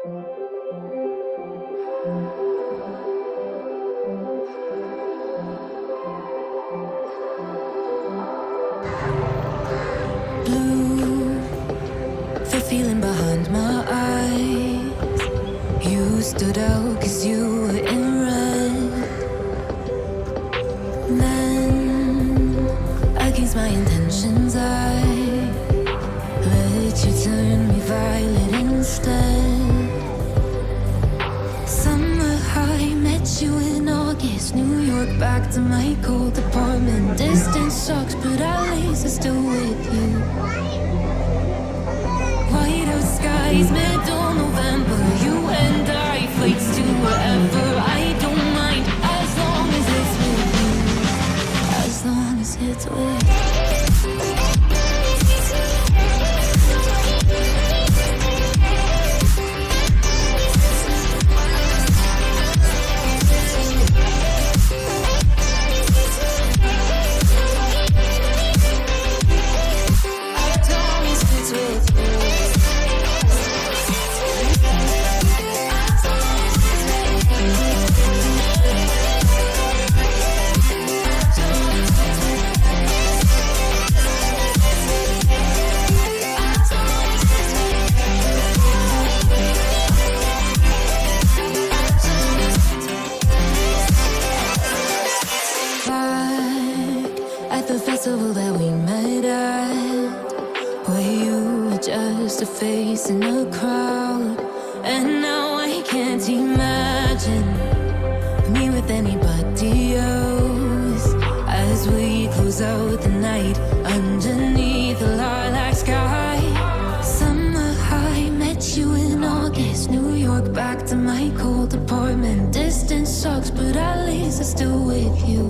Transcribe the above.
Blue, the feeling behind my eyes. You stood out 'cause you were in red. Then, against my intentions, I let you turn me violet instead. Summer high, met you in August. New York, back to my cold apartment. Distance sucks, but at least I'm still with you. White out skies, middle November. You and I, flights to wherever. I don't mind, as long as it's with you. As long as it's with you. The festival that we met at, where you were just a face in a crowd. And now I can't imagine me with anybody else. As we close out the night underneath the lilac sky. Summer high, met you in August. New York, back to my cold apartment. Distance sucks, but at least I'm still with you.